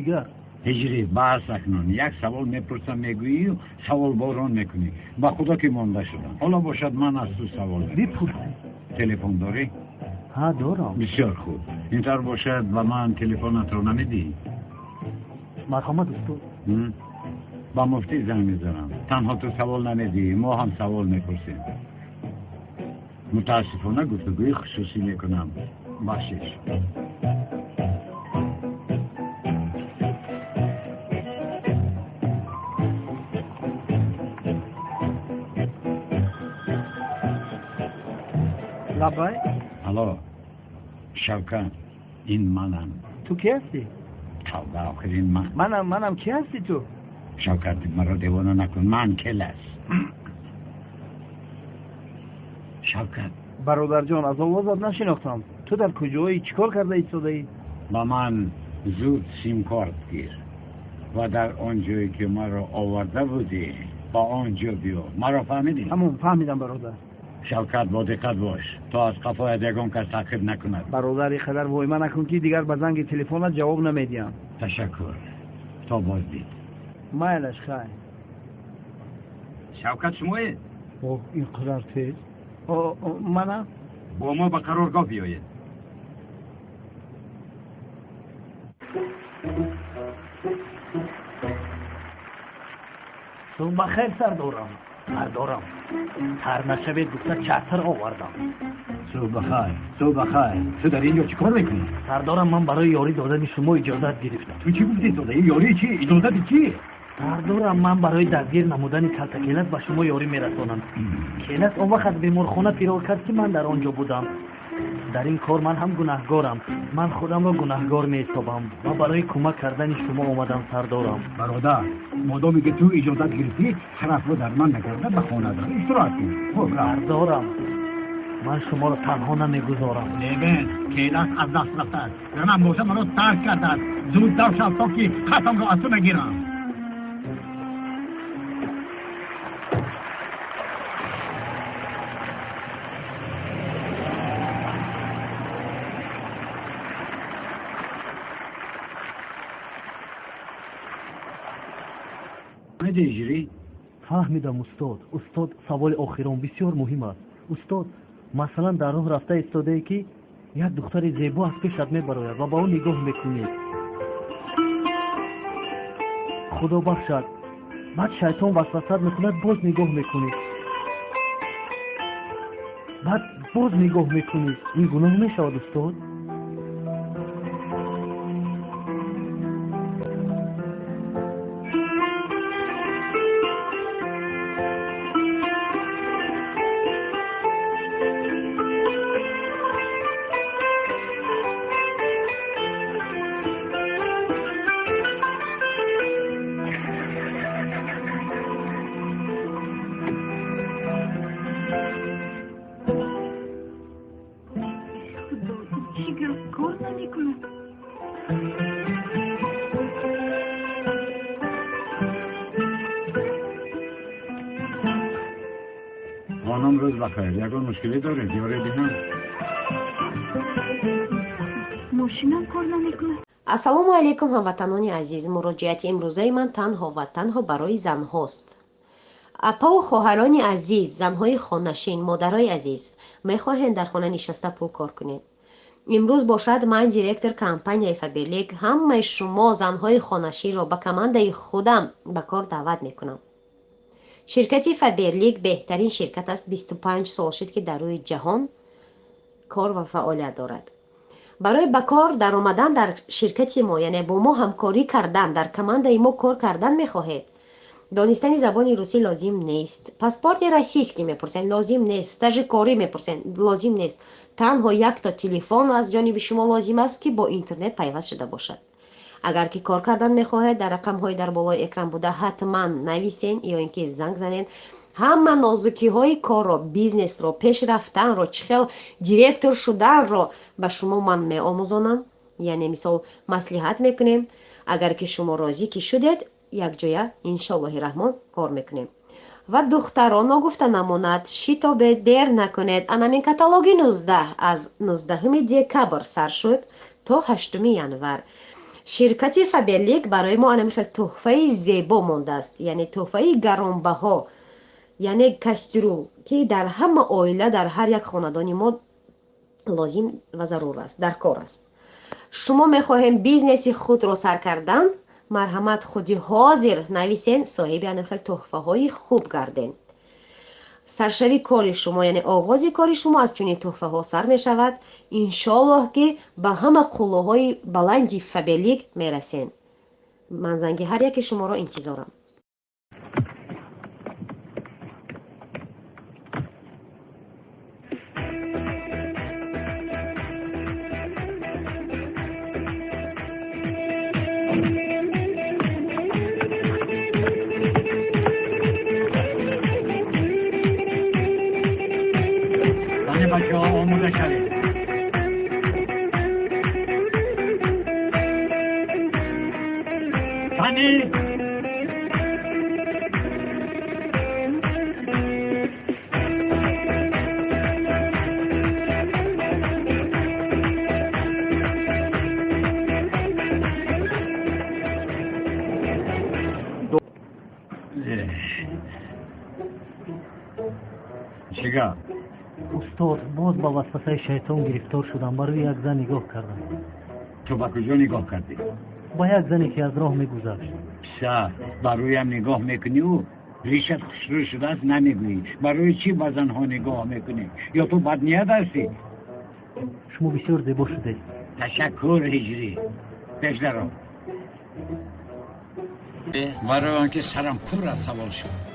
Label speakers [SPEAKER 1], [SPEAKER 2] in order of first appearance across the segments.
[SPEAKER 1] دیگر.
[SPEAKER 2] هجری بحث نکن. یک سوال میپرسم میگویی و سوال باران میکنی. با خدا که مانده شدم. حالا باشد من از تو سوال
[SPEAKER 1] بپرسی.
[SPEAKER 2] تلفن داری؟
[SPEAKER 1] ها دارم.
[SPEAKER 2] بسیار خوب. اینطور باشد و من تلفنت رو نمیدی؟
[SPEAKER 1] مرحمت استاد.
[SPEAKER 2] با مفتی زنگ میزنم. تنها تو سوال نمیدی، ما هم سوال میپرسیم. متاسفانه گفتگوی خصوصی میکنم. بخشش.
[SPEAKER 1] لبای؟
[SPEAKER 2] الو شوکت، این منم.
[SPEAKER 1] تو کی هستی؟
[SPEAKER 2] توبه آخرین
[SPEAKER 1] منم کی هستی تو؟
[SPEAKER 2] شوکت مرا دیوانه نکن. من کلس. شوکت
[SPEAKER 1] برادر جان از آوازت نشناختم. تو در کجایی؟ چیکار کرده ایستاده ای؟
[SPEAKER 2] با من زود سیم کارت گیر و در آنجایی که مرا آورده بودی با آنجا بیا. مرا فهمیدی؟
[SPEAKER 1] همون فهمیدم برادر.
[SPEAKER 2] شوکت با دقت باش تا از قفایت یگان کس تعقیب نکند.
[SPEAKER 1] برادر این قدر وایمه نکن که دیگر به زنگ تلفنت جواب نمیدیم.
[SPEAKER 2] تشکر. تا بازدید.
[SPEAKER 1] مایلش خیر.
[SPEAKER 2] شوکت شمایی؟
[SPEAKER 1] اوه این قدر تیز؟ منم؟
[SPEAKER 2] با ما به قرارگاه بیاید.
[SPEAKER 1] صبح خیر سردارم. تر نشوید گفته چتر آوردم. صبح خیر. تو در اینجا چیکار میکنی؟ سردارم من برای یاری دادن شما اجازت گرفتم.
[SPEAKER 2] تو چی گفتی داده؟ یاری چی؟ اجازت چی؟
[SPEAKER 1] سردارم من برای دستگیر نمودن کلت به شما یاری میرسانم. کلت اون وقت از بیمارخانه فرار کرد که من در آنجا بودم. در این کار من هم گناهکارم. من خودم را گناهکار می‌حسابم و برای کمک کردن شما آمدم سردارم.
[SPEAKER 2] برادر مادامی که تو اجازت گرفتی حرف رو در من نکرده به خانه دار اشتراک کن.
[SPEAKER 1] سردارم من شما را تنها نمیگذارم.
[SPEAKER 2] ببین کیلک از دست رفته است. من موشه منو ترک کرده است. زودتر شو تا که خطم رو از تو نگیرم. هجری؟
[SPEAKER 1] فهمیدم استاد سوال آخرم بسیار مهم است. استاد مثلا در راه رفته ایستاده ای که یک دختر زیبا از پیشت میبراید و با اون نگاه میکنی. خدا بخشد بعد شیطان وسوسه میکند باز نگاه میکنی. بعد باز نگاه میکنی. این گناه میشود استاد؟
[SPEAKER 2] خانم روز بخیر. یکان مشکلی داره دیاره بینم.
[SPEAKER 3] ماشینم کار نمیکنه.
[SPEAKER 4] السلام علیکم هموطنان عزیز. مراجعت امروزه من تنها و تنها برای زن هاست. اپا و خواهران عزیز، زنهای خانشین، مادرای عزیز، میخواهند در خانه نشسته پول کار کنید. امروز باشد من دیرکتور کمپانی فبرلیگ همه شما زنهای خانشین را به کمانده خودم به کار دعوت میکنم. شرکت فبرلیگ بهترین شرکت است. 25 سال شد که در روی جهان کار و فعالیت دارد. برای به کار در آمدن در شرکت ما یعنی با ما همکاری کردن در کمانده ما کار کردن میخواهید. دانستن زبان روسی لازم نیست. پاسپورت روسیایی میپرسن لازم نیست. استاژ کاری میپرسن لازم نیست. تنها یک تا تلفن از جانب شما لازم است که با اینترنت پیوست شده باشد. اگر که کار کردن میخواهید در رقم های در بالای اکران بوده حتما نویسین یا اینکه زنگ زنین. همه نازکی های کار را، بیزنس را، پیش رفتن را، چخیل دیرکتور شدن را به شما من می آموزانم. یعنی مثال مصلحت میکنیم. اگر که شما راضی که شدید یک جایه انشالله رحمان کار میکنیم. و دختران نگفته نماند شتاب دیر نکنید. انامین کاتالوگ 19 از 19 دکبر سر شد تا 8 ینور. شرکت فابرلیک برای ما الان تحفه زیبا مانده است، یعنی تحفه گرانبها، یعنی کشترو که در همه عائله در هر یک خاندانی ما لازم و ضرور است، در کار است. شما میخواهیم بیزنسی خود را سر کردن، مرحمت خودی حاضر نویسین، صاحب یعنی خیلی تحفه های خوب گردین. سرشوی کار شما یعنی آغاز کار شما از چنین تحفه ها سر می شود. انشالله که به همه قله‌های بلندی فابرلیک میرسین. من زنگ هر یک شما را انتظارم.
[SPEAKER 2] بچه ها آموده شوید. فنی چیکار؟
[SPEAKER 1] استاد باز با وسوسه شیطان گرفتار شدم. برای یک زن نگاه کردم.
[SPEAKER 2] تو با کجا نگاه کردی؟
[SPEAKER 1] با یک زنی که از راه میگذشت.
[SPEAKER 2] پسر برویم نگاه میکنی و ریشت خشرو شده است نمیگویی. برای چی با زنها نگاه میکنی؟ یا تو بدنیت هستی؟
[SPEAKER 1] شما بسیار زیبا شده.
[SPEAKER 2] تشکر هجری. پیش درو. برای آنکه سرم پر از سوال شد.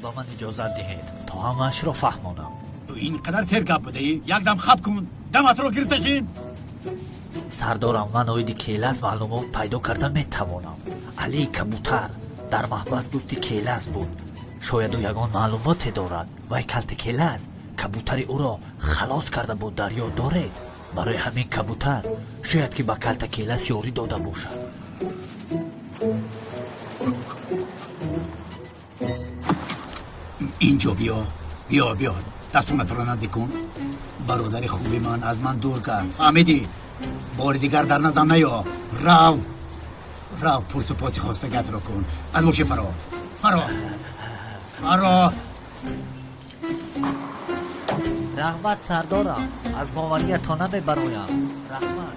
[SPEAKER 5] با من اجازت دهید تا همش را فهمانم.
[SPEAKER 6] تو اینقدر ترگب بوده ای؟ یک دم خب کن، دمت رو گرفتشین.
[SPEAKER 5] سردارم، من اوید کیلس معلومات پیدا کردن میتوانم. علی کبوتر در محبس دوستی کیلس بود. شاید او یگان معلومات دارد و کلت کیلس کبوتر او را خلاص کرده بود، دریا دارد. برای همین کبوتر شاید که با کلت کیلس یاری داده باشد.
[SPEAKER 6] اینجا بیا دستونت رو نزدیک کن. برادر خوبی من از من دور کرد، فهمیدی؟ بار دیگر در نزدم نیا. رو پرس و پاچی خواستگت رو کن. از موشی فرا
[SPEAKER 5] رحمت سردارم، از باوریت تا نمیبرایم. رحمت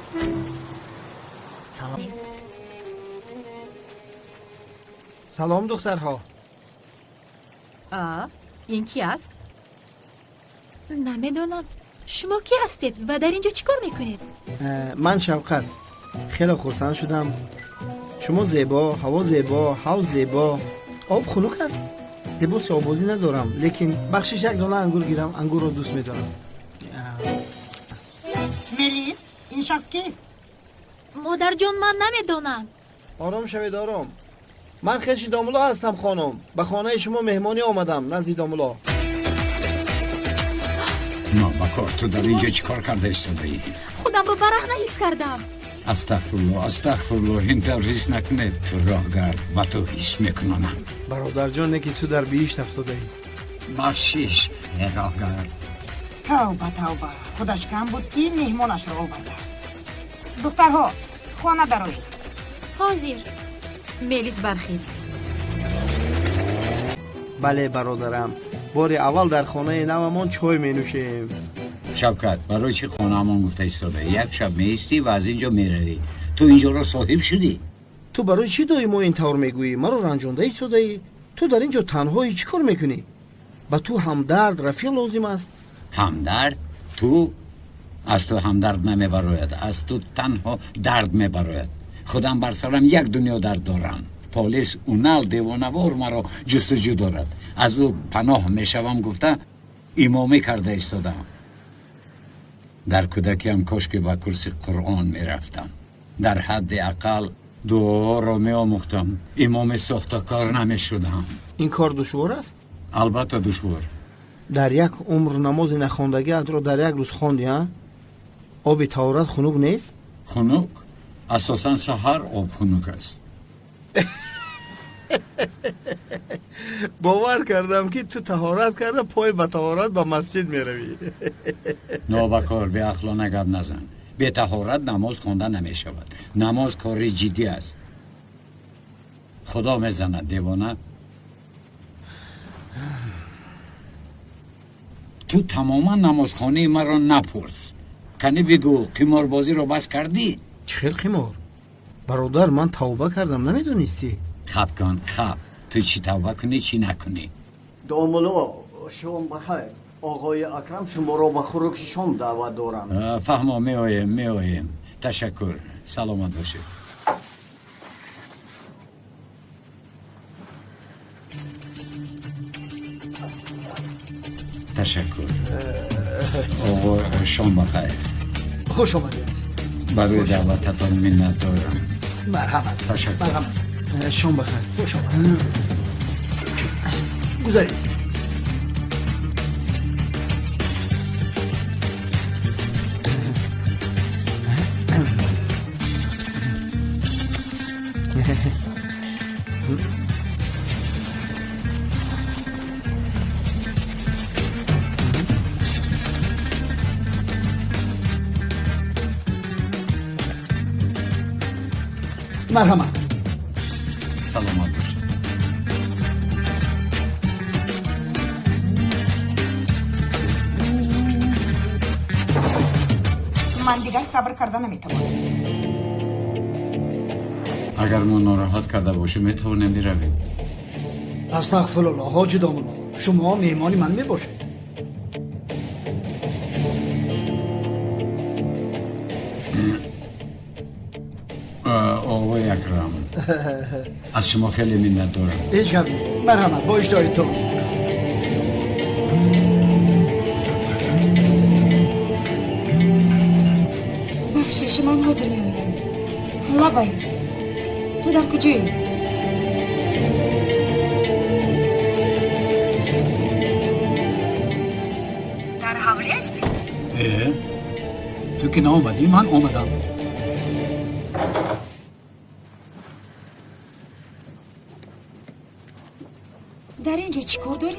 [SPEAKER 7] سلام دخترها.
[SPEAKER 8] این کی است؟ نمیدونم. شما کی هستید و در اینجا چیکار میکنید؟
[SPEAKER 7] من شوقت. خیلی خرسند شدم. شما زیبا، هوا زیبا، حوض زیبا، آب خنک است. لباس آبازی ندارم، لیکن بخشش یک دانه انگور گیرم. انگور رو دوست میدارم.
[SPEAKER 9] ملیس، این شخص کیست؟
[SPEAKER 8] مادر جان، من نمیدونم.
[SPEAKER 7] آرام شوید آرام. من خیلی دامولا هستم خانم. به خانه شما مهمانی آمدم، نزدی دامولا.
[SPEAKER 2] نه بکار، تو در اینجا چی کار کرده ایستاده ای؟
[SPEAKER 8] خودم رو برهنه حس کردم.
[SPEAKER 2] استغفرالله این طور حس نکنه. تو راه گرد با تو حس میکنم.
[SPEAKER 7] برادر جان نکی تو در بیشت افتاده ای.
[SPEAKER 2] بخشیش راه گرد.
[SPEAKER 9] توبه خودش کم بود که مهمانش را آورده است. دخترها خانه دروید.
[SPEAKER 8] حاضر. ملیس برخیز.
[SPEAKER 7] بله برادرم، بار اول در خانه نومان چای می نوشیم.
[SPEAKER 2] شوکت، برای چی خانه همان گفته ایستاده؟ یک شب میستی و از اینجا میروی. تو اینجا را صاحب شدی؟
[SPEAKER 7] تو برای چی دایی ما این طور میگویی؟ ما رو رنجانده ایستاده ای؟ تو در اینجا تنهایی چی کار میکنی؟ به تو همدرد رفیق لازم است.
[SPEAKER 2] همدرد؟ تو؟ از تو همدرد نمیبراید، از تو تنها درد میبراید. خودم بر سرم یک دنیا درد دارم. پلیس اونال دیوانوار مرا جستجو دارد. از او پناه میشوم گفته امامی کرده ایستادم. در کودکیم کاش که با کرسی قرآن میرفتم. در حد اقل دعا را میآموختم. امام ساختکار نمیشدم.
[SPEAKER 7] این کار دشوار است؟
[SPEAKER 2] البته دشوار.
[SPEAKER 7] در یک عمر نماز نخواندگی را در یک روز خواندی ها؟ آب طهارت خنک نیست؟
[SPEAKER 2] خنک؟ اساساً سحر آب خنک است.
[SPEAKER 7] باور کردم که تو طهارت کرده پای به طهارت به مسجد میروی.
[SPEAKER 2] نابکار به اخلاق گپ نزن. به طهارت نماز خوانده نمی شود. نماز کاری جدی است. خدا میزند دیوانه. تو تماما نمازخانه مرا نپرس. کنی بگو قماربازی رو بس کردی؟
[SPEAKER 7] چه قمار؟ برادر من توبه کردم نمیدونستی؟
[SPEAKER 2] خب کن خب. تو چی توبه کنی چی نکنی؟
[SPEAKER 10] داملو شما بخیر. آقای اکرم شما را به خوراکشان دعوت دارم.
[SPEAKER 2] فهمم میآیم. تشکر. سلامت باشید. تشکر. آقا شام بخیر.
[SPEAKER 10] خوش آمدید.
[SPEAKER 2] برای دعوتتان منت دارم.
[SPEAKER 10] مرحمت.
[SPEAKER 2] تشکر.
[SPEAKER 10] مرحمت.
[SPEAKER 7] شام بخیر.
[SPEAKER 10] خوش آمدید. گذارید. مرحمت.
[SPEAKER 2] سلامت باشید.
[SPEAKER 9] من دیگر صبر کرده نمیتوانم.
[SPEAKER 2] اگر ما ناراحت کرده باشه میتونیم برویم.
[SPEAKER 10] استغفرالله حاج داملو شما میهمان من میباشید.
[SPEAKER 2] آقای اکرم از شما خیلی منت دارم.
[SPEAKER 10] هیچ گپ نیست. مرحمت. با اشتهایتون.
[SPEAKER 3] بخشش من حاضر میآیم. لابای تو در کجایی؟
[SPEAKER 9] در حوالی هستی؟
[SPEAKER 6] تو که نامدی من آمدم.
[SPEAKER 3] در اینجا چی کار داری؟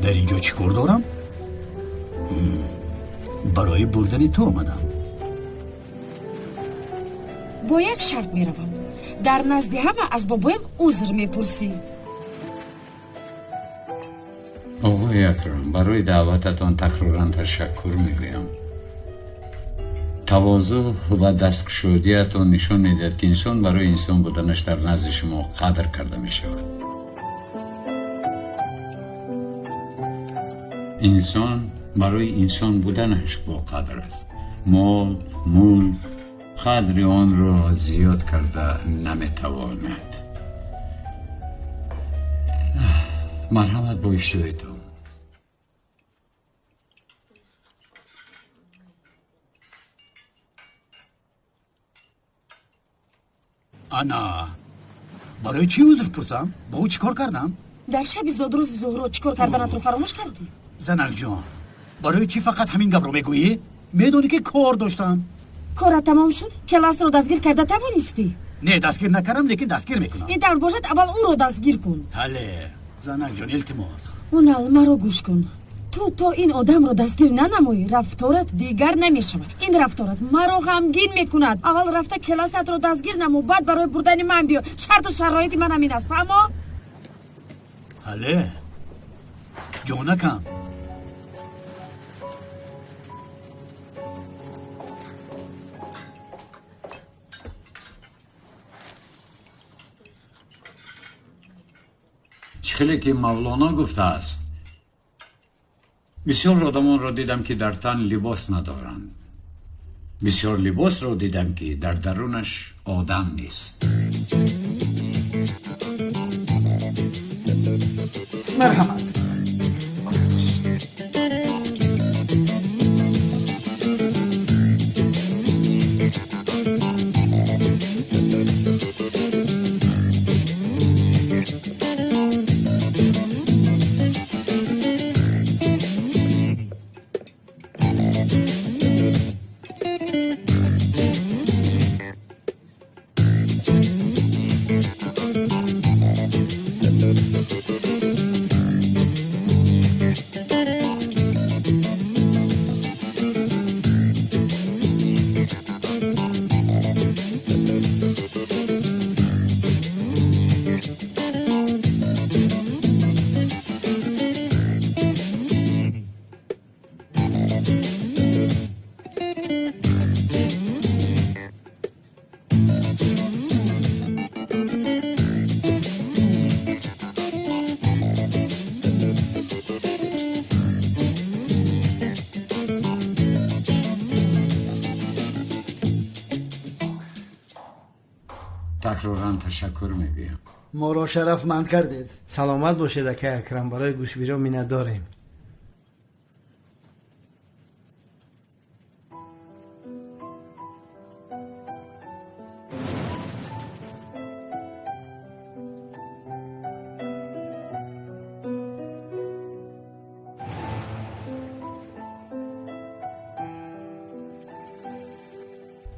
[SPEAKER 6] در اینجا چی کار دارم؟ برای بردن تو آمدم.
[SPEAKER 3] با یک شرط میروم. در نزد همه از بابایم عذر میپرسی.
[SPEAKER 2] آقای اکرم برای دعوتتان تکرارا تشکر میگویم. تواضع و دستگشودیتان نشان میدهد که انسان برای انسان بودنش در نزد شما قدر کرده می شود. انسان برای انسان بودنش با قدر است. مال، ملک قدر آن را زیاد کرده نمیتواند. مرحمت با اشتهایتان.
[SPEAKER 6] انا برای چی عذر پرسم؟ با او چیکار کردم؟
[SPEAKER 3] در شب زاد روز ظهر چیکار کردنت رو فراموش کردی؟
[SPEAKER 6] زنک جان برای چی فقط همین گپ رو میگویی؟ میدونی که کار داشتم.
[SPEAKER 3] کارت تمام شد؟ کلاس رو دستگیر کرده توانستی؟
[SPEAKER 6] نه دستگیر نکردم لیکن دستگیر میکنم.
[SPEAKER 3] این طور باشد اول او رو دستگیر کن.
[SPEAKER 6] حله زنک جان التماس.
[SPEAKER 3] اونال مرا گوش کن. تو این آدم رو دستگیر ننمایی رفتارت دیگر نمیشود. این رفتارت مرا غمگین میکند. اول رفته کلاست رو دستگیر نمو بعد برای بردن من بیا. شرط و شرایطی من همین است فهمو؟
[SPEAKER 6] حله جانکم
[SPEAKER 2] چخیلی که مولانا گفته است بسیار آدمان را دیدم که در تن لباس ندارند. بسیار لباس را دیدم که در درونش آدم نیست.
[SPEAKER 7] مرحمت.
[SPEAKER 2] تکرارا تشکر میگویم.
[SPEAKER 6] ما را شرفمند کردید.
[SPEAKER 7] سلامت باشید اکای اکرم. برای گوشویرا مینت داریم.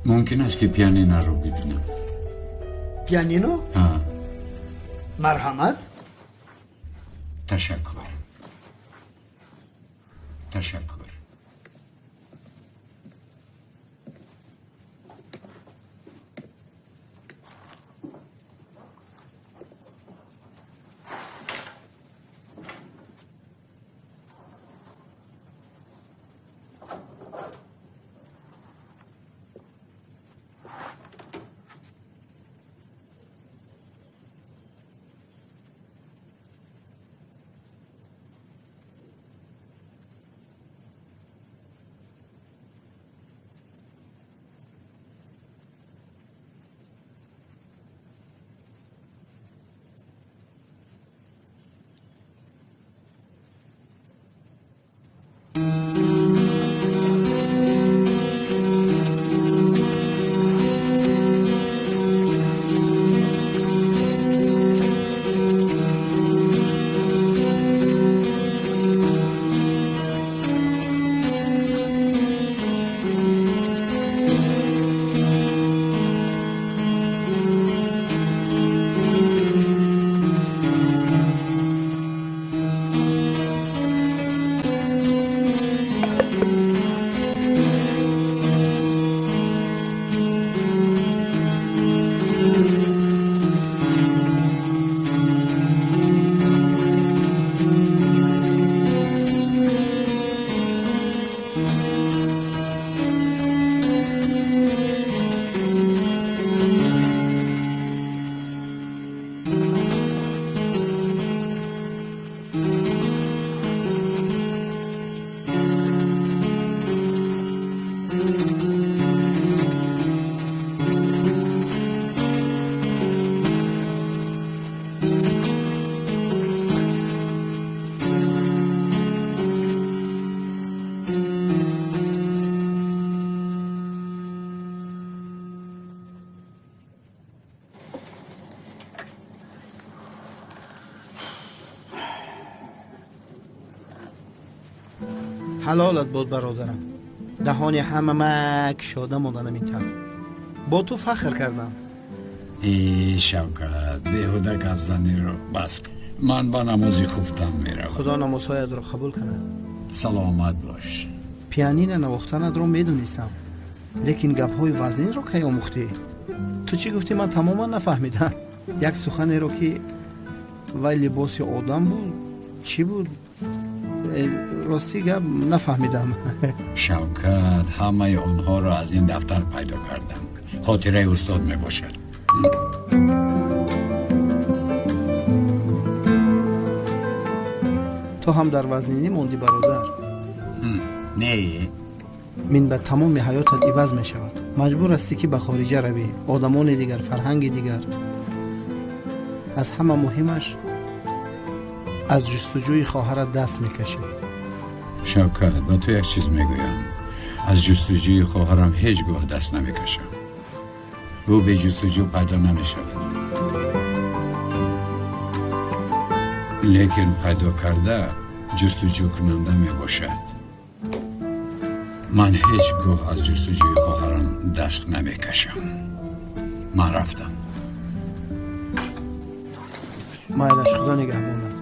[SPEAKER 2] ممکن است که پیانینا رو ببینم.
[SPEAKER 6] پیانینو؟
[SPEAKER 2] ها.
[SPEAKER 6] مرحمت.
[SPEAKER 2] تشکر. تشکر.
[SPEAKER 7] حلالت بود برادرم. دهان همه مک شاده ماندن میتم. با تو فخر کردم.
[SPEAKER 2] ای شوکت بیهوده گپ زنی رو بس کن. من با نمازی خفتم میروم.
[SPEAKER 7] خدا نمازهایت رو قبول کند.
[SPEAKER 2] سلامت باش.
[SPEAKER 7] پیانین نواختنت رو میدونستم، لیکن گپ های وزنین رو کی آموختی؟ تو چی گفتی من تماما نفهمیدم. یک سخنی رو که وای لباس آدم بود چی بود؟ راستی گپ نفهمیدم.
[SPEAKER 2] شوکت همه آنها را از این دفتر پیدا کردم. خاطره استاد می باشد.
[SPEAKER 7] تو هم در وزنینی موندی برادر.
[SPEAKER 6] نه
[SPEAKER 7] من به تمام حیاتت عوض می شود. مجبور هستی که به خارجه روی، آدمان دیگر، فرهنگ دیگر. از همه مهمش از جستجوی خواهرت دست میکشی.
[SPEAKER 2] شوکت، با تو یک چیز میگویم. از جستجوی خواهرم هیچگاه دست نمیکشم. او به جستجو پیدا نمیشود. لیکن پیدا کرده جستجو کننده میباشد. من هیچگاه از جستجوی خواهرم دست نمیکشم. من رفتم.
[SPEAKER 7] مایلش خدا نگهبانت.